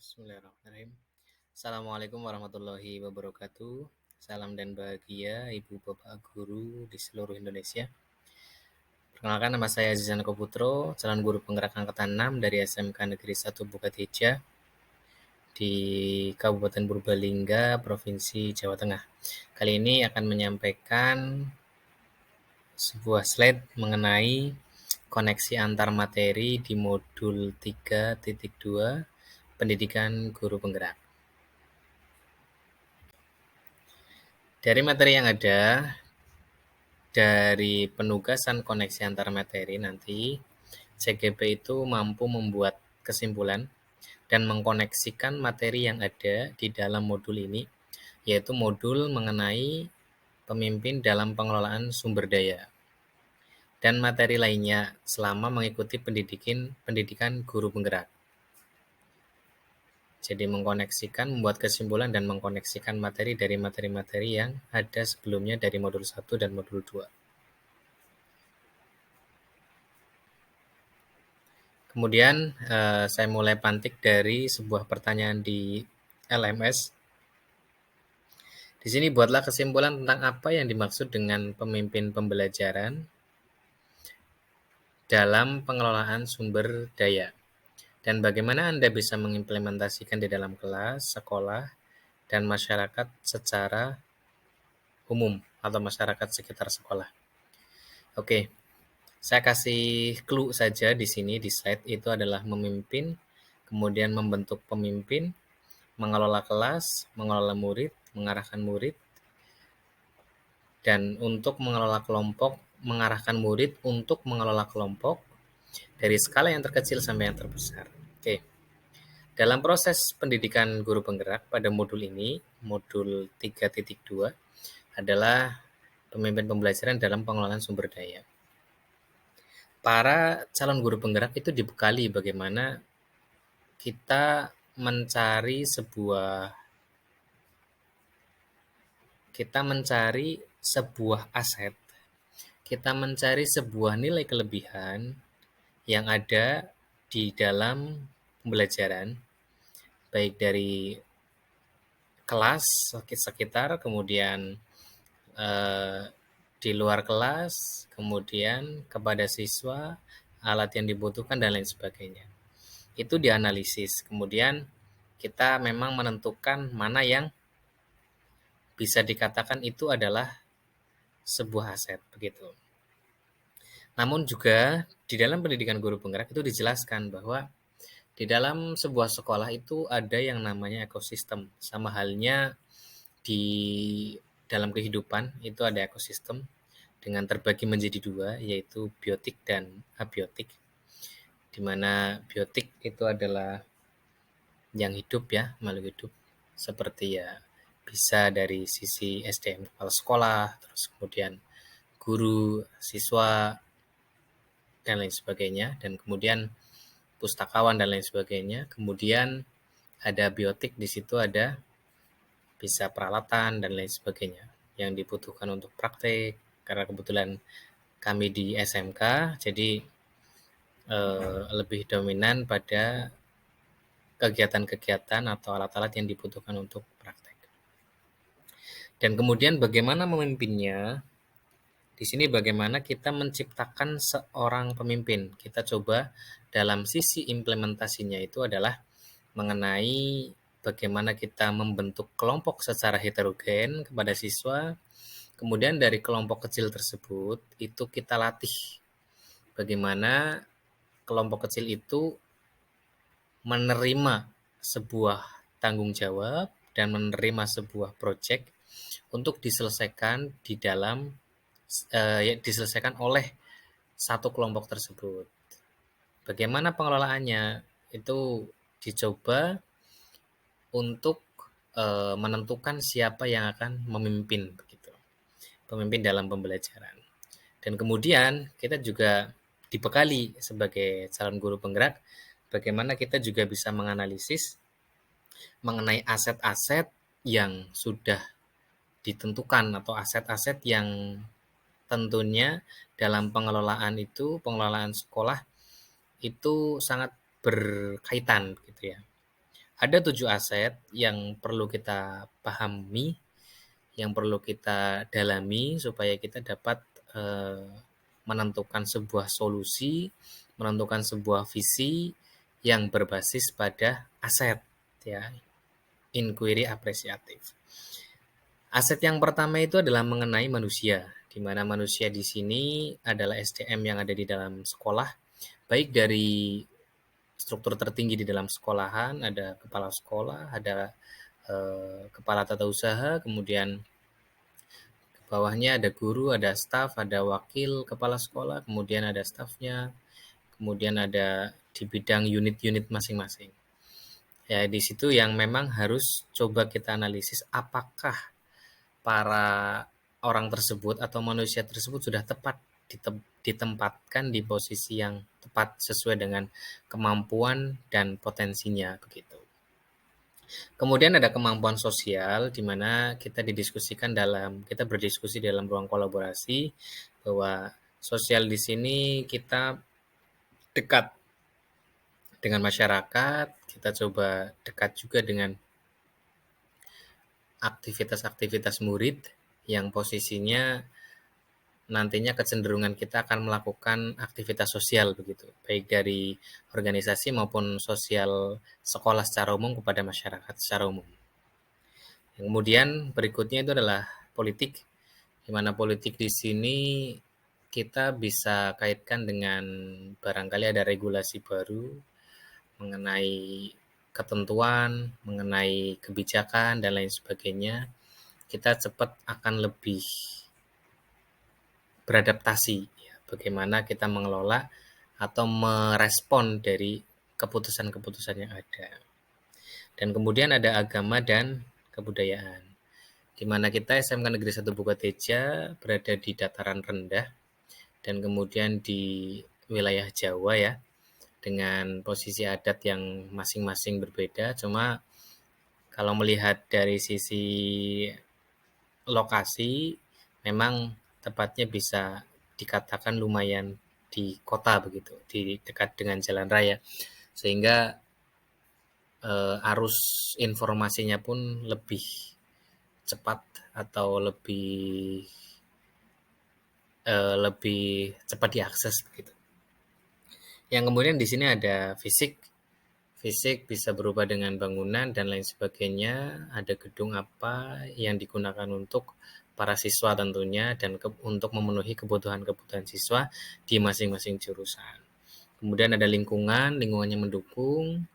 Bismillahirrahmanirrahim. Assalamualaikum warahmatullahi wabarakatuh. Salam dan bahagia Ibu Bapak Guru di seluruh Indonesia. Perkenalkan, nama saya Zizan Koputro, calon guru penggerak angkatan 6 dari SMK Negeri 1 Bukateja di Kabupaten Purbalingga, Provinsi Jawa Tengah. Kali ini akan menyampaikan sebuah slide mengenai koneksi antar materi di modul 3.2 Pendidikan Guru Penggerak. Dari materi yang ada, dari penugasan koneksi antar materi nanti, CGP itu mampu membuat kesimpulan dan mengkoneksikan materi yang ada di dalam modul ini, yaitu modul mengenai pemimpin dalam pengelolaan sumber daya dan materi lainnya selama mengikuti pendidikan guru penggerak. Jadi membuat kesimpulan dan mengkoneksikan materi dari materi-materi yang ada sebelumnya dari modul 1 dan modul 2. Kemudian saya mulai pantik dari sebuah pertanyaan di LMS. Di sini buatlah kesimpulan tentang apa yang dimaksud dengan pemimpin pembelajaran dalam pengelolaan sumber daya. Dan bagaimana Anda bisa mengimplementasikan di dalam kelas, sekolah, dan masyarakat secara umum atau masyarakat sekitar sekolah. Oke, saya kasih clue saja di sini di slide itu adalah memimpin, kemudian membentuk pemimpin, mengelola kelas, mengelola murid, mengarahkan murid, dan untuk mengelola kelompok, mengarahkan murid untuk mengelola kelompok dari skala yang terkecil sampai yang terbesar. Oke. Dalam proses pendidikan guru penggerak pada modul ini, modul 3.2 adalah pemimpin pembelajaran dalam pengelolaan sumber daya. Para calon guru penggerak itu dibekali bagaimana kita mencari sebuah aset, kita mencari sebuah nilai kelebihan yang ada di dalam pembelajaran, baik dari kelas sekitar, kemudian di luar kelas, kemudian kepada siswa, alat yang dibutuhkan, dan lain sebagainya. Itu dianalisis, kemudian kita memang menentukan mana yang bisa dikatakan itu adalah sebuah aset, begitu. Namun juga di dalam pendidikan guru penggerak itu dijelaskan bahwa di dalam sebuah sekolah itu ada yang namanya ekosistem. Sama halnya di dalam kehidupan itu ada ekosistem dengan terbagi menjadi dua, yaitu biotik dan abiotik. Di mana biotik itu adalah yang hidup ya, makhluk hidup. Seperti ya bisa dari sisi SDM kepala sekolah, terus kemudian guru, siswa, dan lain sebagainya, dan kemudian pustakawan dan lain sebagainya. Kemudian ada biotik, di situ ada bisa peralatan dan lain sebagainya yang dibutuhkan untuk praktek. Karena kebetulan kami di SMK, jadi lebih dominan pada kegiatan-kegiatan atau alat-alat yang dibutuhkan untuk praktek. Dan kemudian bagaimana memimpinnya? Di sini bagaimana kita menciptakan seorang pemimpin. Kita coba dalam sisi implementasinya itu adalah mengenai bagaimana kita membentuk kelompok secara heterogen kepada siswa. Kemudian dari kelompok kecil tersebut itu kita latih bagaimana kelompok kecil itu menerima sebuah tanggung jawab dan menerima sebuah proyek untuk diselesaikan diselesaikan oleh satu kelompok tersebut. Bagaimana pengelolaannya? Itu dicoba untuk menentukan siapa yang akan memimpin, begitu. Pemimpin dalam pembelajaran. Dan kemudian kita juga dibekali sebagai calon guru penggerak, bagaimana kita juga bisa menganalisis mengenai aset-aset yang sudah ditentukan atau aset-aset yang tentunya dalam pengelolaan sekolah itu sangat berkaitan gitu ya. Ada 7 aset yang perlu kita pahami, yang perlu kita dalami supaya kita dapat menentukan sebuah solusi, menentukan sebuah visi yang berbasis pada aset, ya. Inquiry apresiatif. Aset yang pertama itu adalah mengenai manusia, di mana manusia di sini adalah SDM yang ada di dalam sekolah, baik dari struktur tertinggi di dalam sekolahan, ada kepala sekolah, ada kepala tata usaha, kemudian bawahnya ada guru, ada staf, ada wakil kepala sekolah, kemudian ada stafnya, kemudian ada di bidang unit-unit masing-masing. Ya, di situ yang memang harus coba kita analisis apakah para orang tersebut atau manusia tersebut sudah tepat ditempatkan di posisi yang tepat sesuai dengan kemampuan dan potensinya begitu. Kemudian ada kemampuan sosial di mana kita berdiskusi dalam ruang kolaborasi bahwa sosial di sini kita dekat dengan masyarakat, kita coba dekat juga dengan aktivitas-aktivitas murid yang posisinya nantinya kecenderungan kita akan melakukan aktivitas sosial begitu, baik dari organisasi maupun sosial sekolah secara umum kepada masyarakat secara umum. Kemudian berikutnya itu adalah politik, di mana politik di sini kita bisa kaitkan dengan barangkali ada regulasi baru mengenai ketentuan, mengenai kebijakan dan lain sebagainya. Kita cepat akan lebih beradaptasi, ya, bagaimana kita mengelola atau merespon dari keputusan-keputusan yang ada. Dan kemudian ada agama dan kebudayaan, di mana kita SMK Negeri 1 Bukateja berada di dataran rendah dan kemudian di wilayah Jawa, ya, dengan posisi adat yang masing-masing berbeda. Cuma kalau melihat dari sisi lokasi, memang tepatnya bisa dikatakan lumayan di kota begitu, di dekat dengan jalan raya, sehingga arus informasinya pun lebih cepat atau lebih cepat diakses begitu. Yang kemudian di sini ada fisik. Fisik bisa berubah dengan bangunan dan lain sebagainya. Ada gedung apa yang digunakan untuk para siswa tentunya dan untuk memenuhi kebutuhan-kebutuhan siswa di masing-masing jurusan. Kemudian ada lingkungan, lingkungannya mendukung,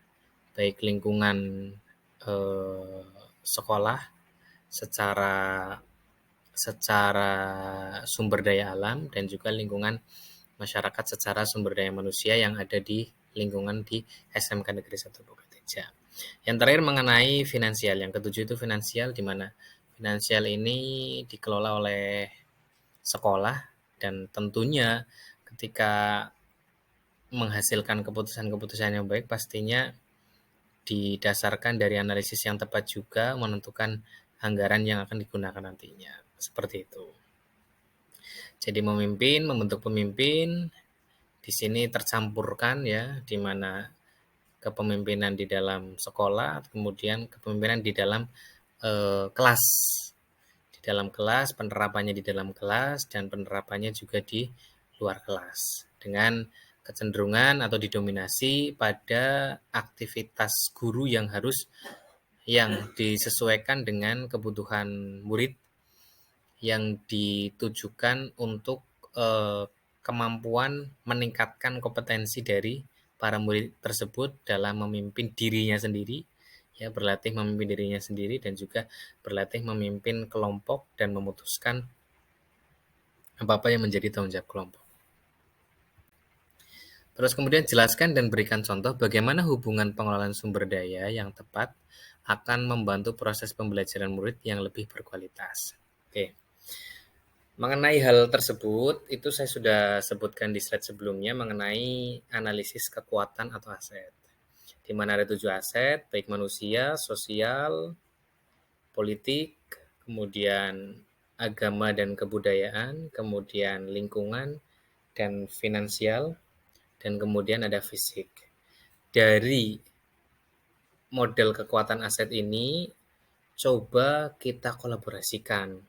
baik lingkungan sekolah secara secara sumber daya alam dan juga lingkungan masyarakat secara sumber daya manusia yang ada di lingkungan di SMK Negeri 1 Bukateja. Yang terakhir mengenai finansial, yang ketujuh itu finansial, di mana finansial ini dikelola oleh sekolah dan tentunya ketika menghasilkan keputusan-keputusan yang baik pastinya didasarkan dari analisis yang tepat juga menentukan anggaran yang akan digunakan nantinya. Seperti itu. Jadi membentuk pemimpin di sini tercampurkan, ya, di mana kepemimpinan di dalam sekolah, kemudian kepemimpinan di dalam kelas. Di dalam kelas, penerapannya di dalam kelas dan penerapannya juga di luar kelas. Dengan kecenderungan atau didominasi pada aktivitas guru yang disesuaikan dengan kebutuhan murid yang ditujukan untuk kemampuan meningkatkan kompetensi dari para murid tersebut dalam memimpin dirinya sendiri, ya, berlatih memimpin dirinya sendiri dan juga berlatih memimpin kelompok dan memutuskan apa-apa yang menjadi tanggung jawab kelompok. Terus kemudian jelaskan dan berikan contoh bagaimana hubungan pengelolaan sumber daya yang tepat akan membantu proses pembelajaran murid yang lebih berkualitas. Oke. Mengenai hal tersebut, itu saya sudah sebutkan di slide sebelumnya mengenai analisis kekuatan atau aset. Di mana ada 7 aset, baik manusia, sosial, politik, kemudian agama dan kebudayaan, kemudian lingkungan dan finansial, dan kemudian ada fisik. Dari model kekuatan aset ini coba kita kolaborasikan,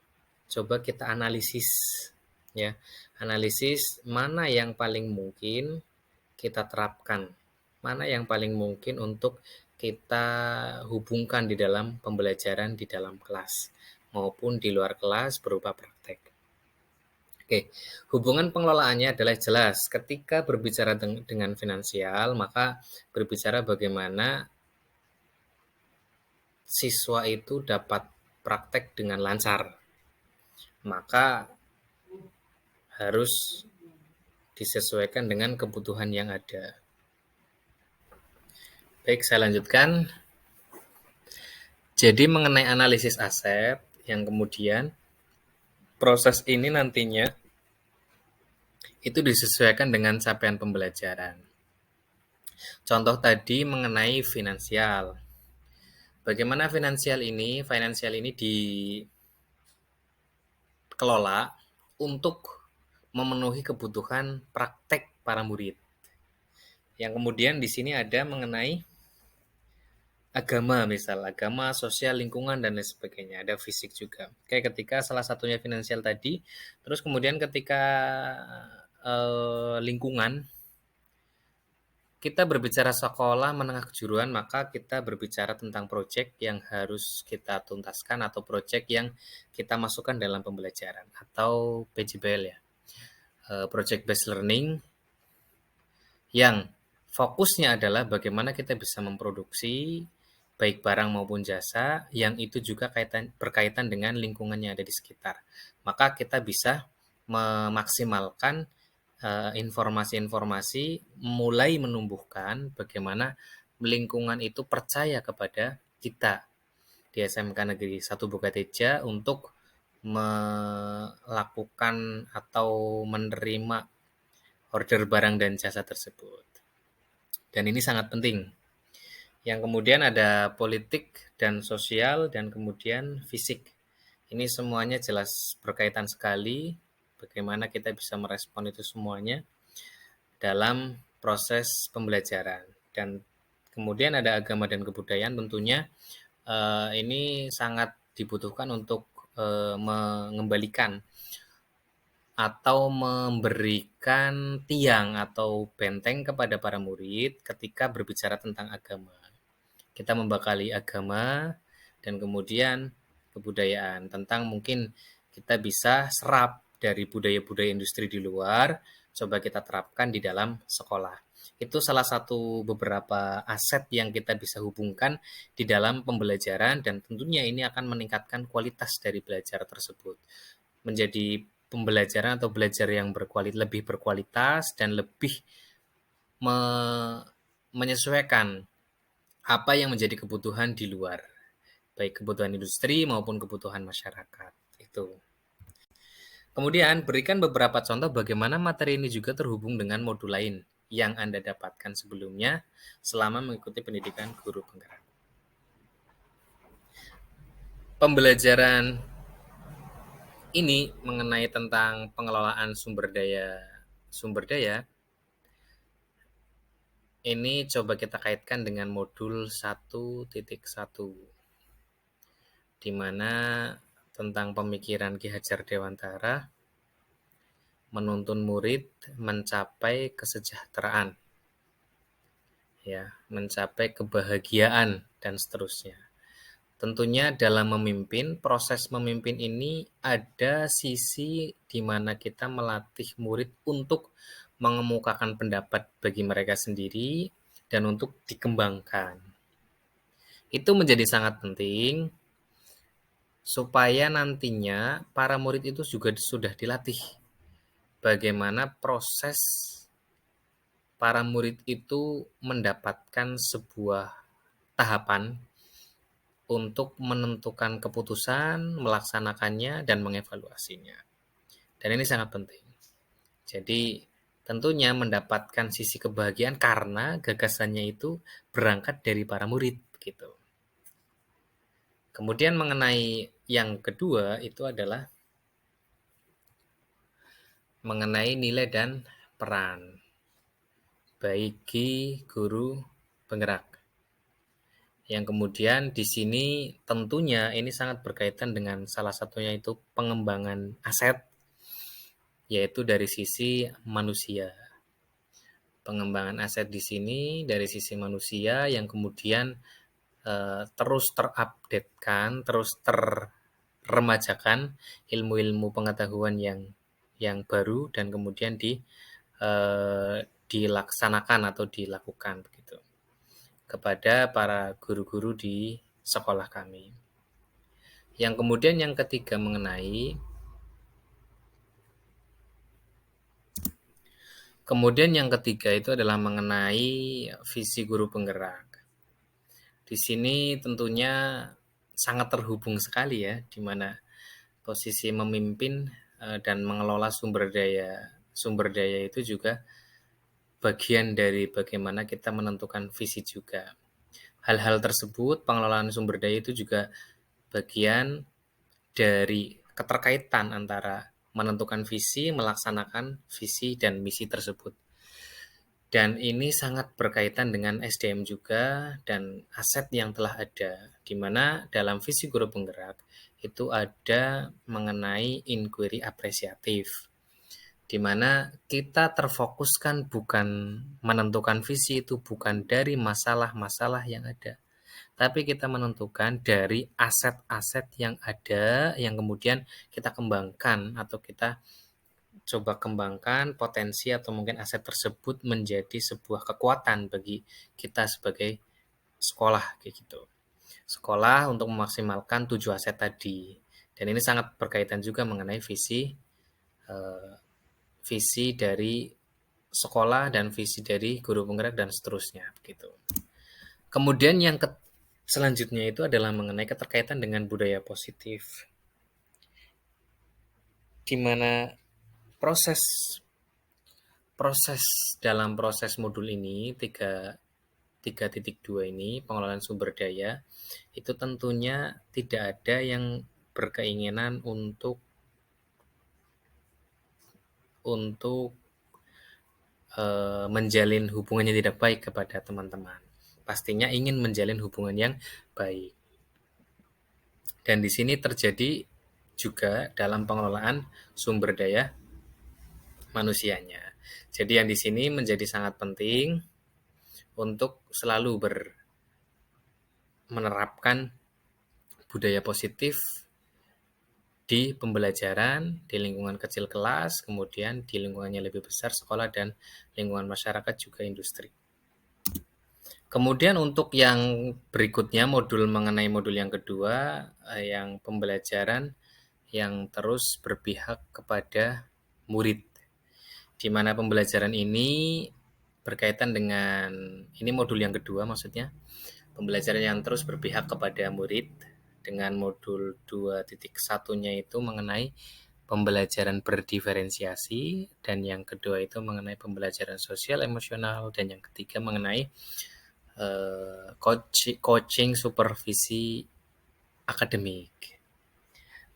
coba kita analisis, ya, analisis mana yang paling mungkin kita terapkan, mana yang paling mungkin untuk kita hubungkan di dalam pembelajaran di dalam kelas maupun di luar kelas berupa praktek. Oke, hubungan pengelolaannya adalah jelas. Ketika berbicara dengan finansial, maka berbicara bagaimana siswa itu dapat praktek dengan lancar. Maka harus disesuaikan dengan kebutuhan yang ada. Baik, saya lanjutkan. Jadi mengenai analisis aset, yang kemudian proses ini nantinya itu disesuaikan dengan capaian pembelajaran. Contoh tadi mengenai finansial. Bagaimana finansial ini? Finansial ini dikelola untuk memenuhi kebutuhan praktek para murid. Yang kemudian di sini ada mengenai agama, misal agama, sosial, lingkungan, dan lain sebagainya. Ada fisik juga. Kayak ketika salah satunya finansial tadi, terus kemudian ketika lingkungan, kita berbicara sekolah menengah kejuruan, maka kita berbicara tentang proyek yang harus kita tuntaskan atau proyek yang kita masukkan dalam pembelajaran atau PJBL ya. Project Based Learning yang fokusnya adalah bagaimana kita bisa memproduksi baik barang maupun jasa yang itu juga berkaitan dengan lingkungan yang ada di sekitar. Maka kita bisa memaksimalkan informasi-informasi mulai menumbuhkan bagaimana lingkungan itu percaya kepada kita di SMK Negeri 1 Bukateja untuk melakukan atau menerima order barang dan jasa tersebut. Dan ini sangat penting. Yang kemudian ada politik dan sosial dan kemudian fisik. Ini semuanya jelas berkaitan sekali bagaimana kita bisa merespon itu semuanya dalam proses pembelajaran. Dan kemudian ada agama dan kebudayaan, tentunya ini sangat dibutuhkan untuk mengembalikan atau memberikan tiang atau benteng kepada para murid ketika berbicara tentang agama. Kita membekali agama dan kemudian kebudayaan tentang mungkin kita bisa serap dari budaya-budaya industri di luar, coba kita terapkan di dalam sekolah. Itu salah satu beberapa aset yang kita bisa hubungkan di dalam pembelajaran dan tentunya ini akan meningkatkan kualitas dari belajar tersebut. Menjadi pembelajaran atau belajar yang lebih berkualitas dan lebih menyesuaikan apa yang menjadi kebutuhan di luar, baik kebutuhan industri maupun kebutuhan masyarakat. Itu. Kemudian berikan beberapa contoh bagaimana materi ini juga terhubung dengan modul lain yang Anda dapatkan sebelumnya selama mengikuti pendidikan guru penggerak. Pembelajaran ini mengenai tentang pengelolaan sumber daya ini coba kita kaitkan dengan modul 1.1 di mana tentang pemikiran Ki Hajar Dewantara menuntun murid mencapai kesejahteraan, ya, mencapai kebahagiaan dan seterusnya. Tentunya dalam memimpin, proses memimpin ini ada sisi di mana kita melatih murid untuk mengemukakan pendapat bagi mereka sendiri dan untuk dikembangkan. Itu menjadi sangat penting supaya nantinya para murid itu juga sudah dilatih bagaimana proses para murid itu mendapatkan sebuah tahapan untuk menentukan keputusan, melaksanakannya, dan mengevaluasinya. Dan ini sangat penting. Jadi tentunya mendapatkan sisi kebahagiaan karena gagasannya itu berangkat dari para murid gitu. Kemudian mengenai yang kedua itu adalah mengenai nilai dan peran bagi guru penggerak. Yang kemudian di sini tentunya ini sangat berkaitan dengan salah satunya itu pengembangan aset, yaitu dari sisi manusia. Pengembangan aset di sini dari sisi manusia yang kemudian terus terupdatekan, terus terremajakan ilmu-ilmu pengetahuan yang baru dan kemudian dilaksanakan atau dilakukan begitu kepada para guru-guru di sekolah kami. Yang kemudian yang ketiga itu adalah mengenai visi guru penggerak. Di sini tentunya sangat terhubung sekali ya, di mana posisi memimpin dan mengelola sumber daya itu juga bagian dari bagaimana kita menentukan visi juga. Hal-hal tersebut, pengelolaan sumber daya itu juga bagian dari keterkaitan antara menentukan visi, melaksanakan visi dan misi tersebut. Dan ini sangat berkaitan dengan SDM juga dan aset yang telah ada, di mana dalam visi guru penggerak itu ada mengenai inquiry apresiatif, di mana kita terfokuskan bukan menentukan visi itu bukan dari masalah-masalah yang ada, tapi kita menentukan dari aset-aset yang ada yang kemudian kita kembangkan atau kita coba kembangkan potensi atau mungkin aset tersebut menjadi sebuah kekuatan bagi kita sebagai sekolah kayak gitu. Sekolah untuk memaksimalkan 7 aset tadi. Dan ini sangat berkaitan juga mengenai eh, visi dari sekolah dan visi dari guru penggerak dan seterusnya begitu. Kemudian yang selanjutnya itu adalah mengenai keterkaitan dengan budaya positif, di mana proses proses dalam proses modul ini 3.2 ini pengelolaan sumber daya itu tentunya tidak ada yang berkeinginan untuk menjalin hubungan yang tidak baik kepada teman-teman. Pastinya ingin menjalin hubungan yang baik. Dan di sini terjadi juga dalam pengelolaan sumber daya manusianya. Jadi yang di sini menjadi sangat penting untuk selalu menerapkan budaya positif di pembelajaran, di lingkungan kecil kelas, kemudian di lingkungannya lebih besar sekolah dan lingkungan masyarakat juga industri. Kemudian untuk yang berikutnya mengenai modul yang kedua, yang pembelajaran yang terus berpihak kepada murid, di mana pembelajaran ini berkaitan dengan, ini modul yang kedua maksudnya, pembelajaran yang terus berpihak kepada murid, dengan modul 2.1-nya itu mengenai pembelajaran berdiferensiasi, dan yang kedua itu mengenai pembelajaran sosial emosional, dan yang ketiga mengenai coaching supervisi akademik.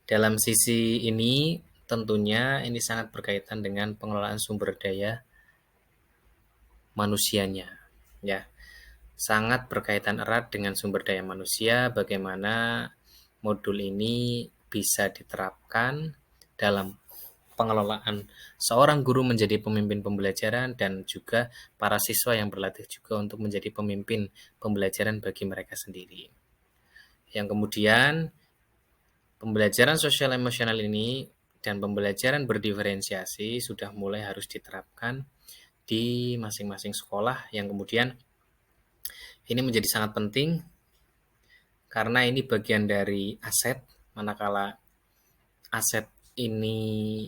Dalam sisi ini tentunya ini sangat berkaitan dengan pengelolaan sumber daya manusianya, ya. Sangat berkaitan erat dengan sumber daya manusia, bagaimana modul ini bisa diterapkan dalam pengelolaan seorang guru menjadi pemimpin pembelajaran dan juga para siswa yang berlatih juga untuk menjadi pemimpin pembelajaran bagi mereka sendiri. Yang kemudian pembelajaran sosial emosional ini dan pembelajaran berdiferensiasi sudah mulai harus diterapkan di masing-masing sekolah, yang kemudian ini menjadi sangat penting karena ini bagian dari aset, manakala aset ini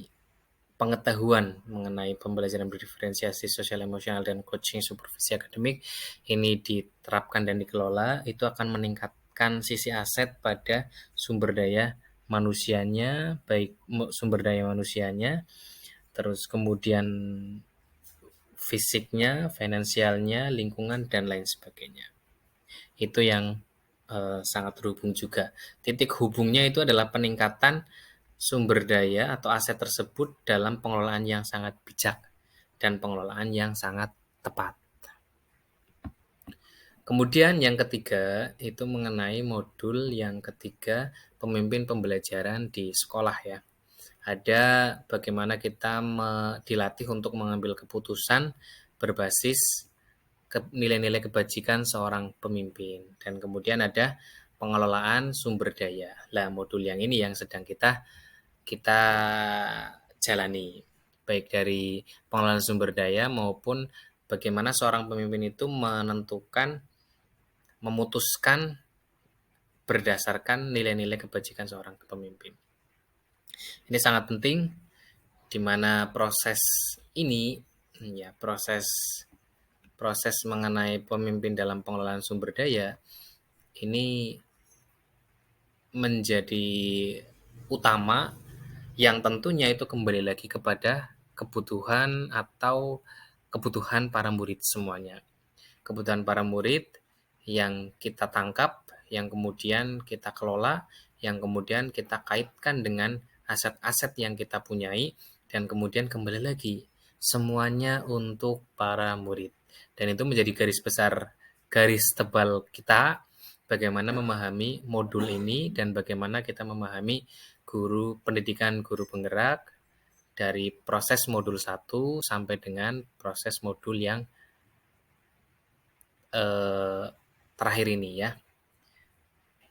pengetahuan mengenai pembelajaran berdiferensiasi sosial emosional dan coaching supervisi akademik ini diterapkan dan dikelola, itu akan meningkatkan sisi aset pada sumber daya manusianya, baik sumber daya manusianya, terus kemudian fisiknya, finansialnya, lingkungan, dan lain sebagainya. Itu yang sangat terhubung juga. Titik hubungnya itu adalah peningkatan sumber daya atau aset tersebut dalam pengelolaan yang sangat bijak dan pengelolaan yang sangat tepat. Kemudian yang ketiga itu mengenai modul yang ketiga, pemimpin pembelajaran di sekolah ya. Ada bagaimana kita dilatih untuk mengambil keputusan berbasis nilai-nilai kebajikan seorang pemimpin. Dan kemudian ada pengelolaan sumber daya. Lah, modul yang ini yang sedang kita jalani, baik dari pengelolaan sumber daya maupun bagaimana seorang pemimpin itu memutuskan berdasarkan nilai-nilai kebajikan seorang pemimpin. Ini sangat penting di mana proses ini ya proses mengenai pemimpin dalam pengelolaan sumber daya ini menjadi utama yang tentunya itu kembali lagi kepada kebutuhan para murid semuanya. Kebutuhan para murid yang kita tangkap, yang kemudian kita kelola, yang kemudian kita kaitkan dengan aset-aset yang kita punyai, dan kemudian kembali lagi semuanya untuk para murid. Dan itu menjadi garis besar, garis tebal kita bagaimana memahami modul ini dan bagaimana kita memahami guru pendidikan guru penggerak dari proses modul 1 sampai dengan proses modul yang terakhir ini ya,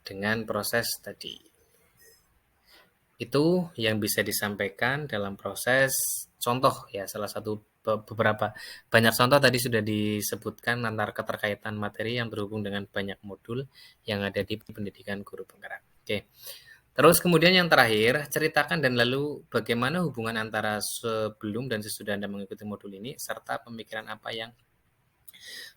dengan proses tadi. Itu yang bisa disampaikan dalam proses contoh ya, salah satu beberapa banyak contoh tadi sudah disebutkan antara keterkaitan materi yang berhubung dengan banyak modul yang ada di pendidikan guru penggerak. Oke. Terus kemudian yang terakhir, ceritakan dan lalu bagaimana hubungan antara sebelum dan sesudah Anda mengikuti modul ini serta pemikiran apa yang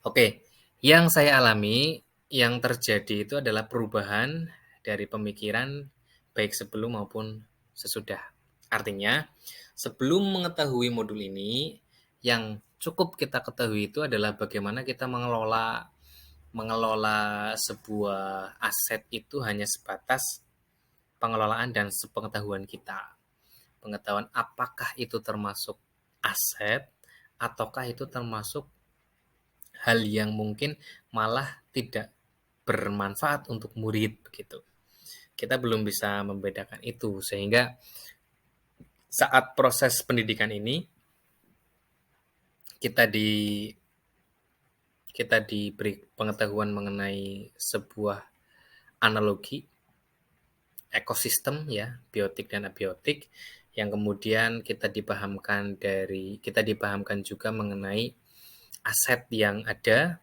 Oke, yang saya alami, yang terjadi itu adalah perubahan dari pemikiran baik sebelum maupun sesudah. Artinya, sebelum mengetahui modul ini, yang cukup kita ketahui itu adalah bagaimana kita mengelola sebuah aset itu hanya sebatas pengelolaan dan sepengetahuan kita. Pengetahuan apakah itu termasuk aset ataukah itu termasuk hal yang mungkin malah tidak bermanfaat untuk murid begitu. Kita belum bisa membedakan itu sehingga saat proses pendidikan ini kita diberi pengetahuan mengenai sebuah analogi ekosistem ya, biotik dan abiotik yang kemudian kita dipahamkan juga mengenai aset yang ada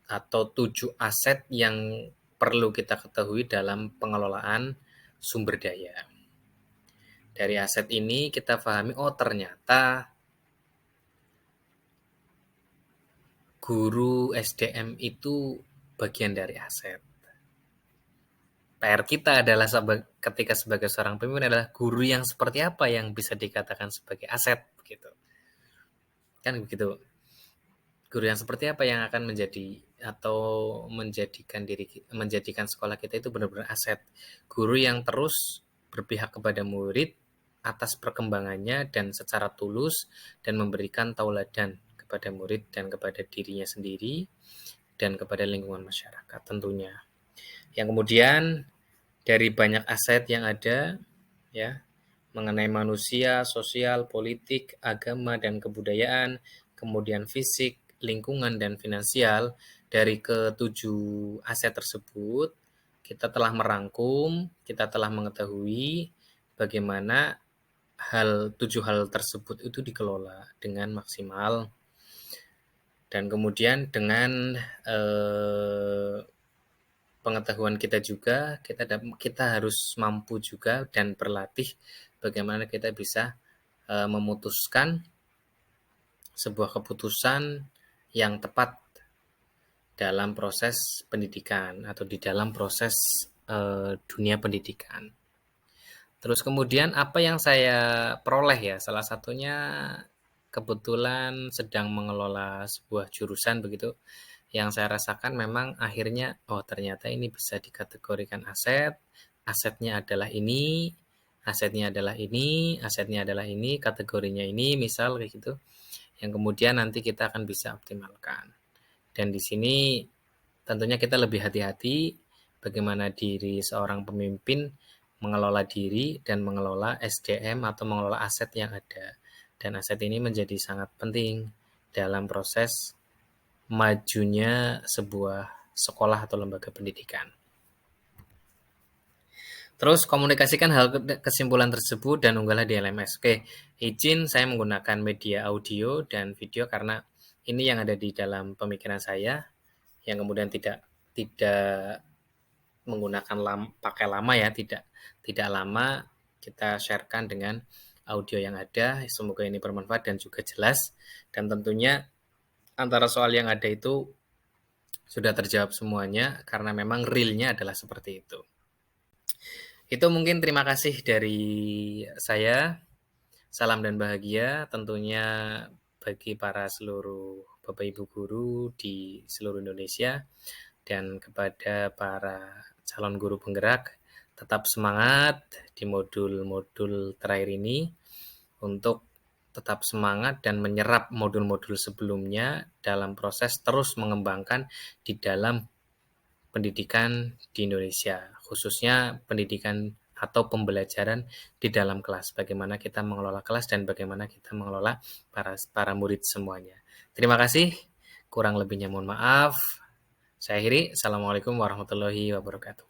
atau 7 aset yang perlu kita ketahui dalam pengelolaan sumber daya. Dari aset ini kita pahami, oh ternyata guru SDM itu bagian dari aset. PR kita adalah ketika sebagai seorang pemimpin adalah guru yang seperti apa yang bisa dikatakan sebagai aset gitu. Kan begitu. Guru yang seperti apa yang akan menjadikan sekolah kita itu benar-benar aset. Guru yang terus berpihak kepada murid atas perkembangannya dan secara tulus dan memberikan tauladan kepada murid dan kepada dirinya sendiri dan kepada lingkungan masyarakat tentunya. Yang kemudian dari banyak aset yang ada ya mengenai manusia, sosial, politik, agama dan kebudayaan, kemudian fisik, lingkungan dan finansial, dari ketujuh aset tersebut kita telah merangkum, kita telah mengetahui bagaimana 7 hal tersebut itu dikelola dengan maksimal dan kemudian dengan pengetahuan kita juga kita harus mampu juga dan berlatih bagaimana kita bisa memutuskan sebuah keputusan yang tepat dalam proses pendidikan atau di dalam proses dunia pendidikan. Terus kemudian apa yang saya peroleh ya, salah satunya kebetulan sedang mengelola sebuah jurusan begitu, yang saya rasakan memang akhirnya, oh ternyata ini bisa dikategorikan aset, asetnya adalah ini, asetnya adalah ini, asetnya adalah ini, kategorinya ini, misal kayak gitu, yang kemudian nanti kita akan bisa optimalkan. Dan di sini tentunya kita lebih hati-hati bagaimana diri seorang pemimpin mengelola diri dan mengelola SDM atau mengelola aset yang ada. Dan aset ini menjadi sangat penting dalam proses majunya sebuah sekolah atau lembaga pendidikan. Terus komunikasikan hal kesimpulan tersebut dan unggahlah di LMS. Oke, izin saya menggunakan media audio dan video karena ini yang ada di dalam pemikiran saya, yang kemudian tidak tidak menggunakan pakai lama ya, tidak lama, kita sharekan dengan audio yang ada. Semoga ini bermanfaat dan juga jelas. Dan tentunya antara soal yang ada itu sudah terjawab semuanya karena memang realnya adalah seperti itu. Itu mungkin terima kasih dari saya. Salam dan bahagia tentunya bagi para seluruh Bapak Ibu guru di seluruh Indonesia, dan kepada para calon guru penggerak, tetap semangat di modul-modul terakhir ini untuk tetap semangat dan menyerap modul-modul sebelumnya dalam proses terus mengembangkan di dalam pendidikan di Indonesia, khususnya pendidikan atau pembelajaran di dalam kelas, bagaimana kita mengelola kelas dan bagaimana kita mengelola para murid semuanya. Terima kasih, kurang lebihnya mohon maaf. Saya akhiri, Assalamualaikum warahmatullahi wabarakatuh.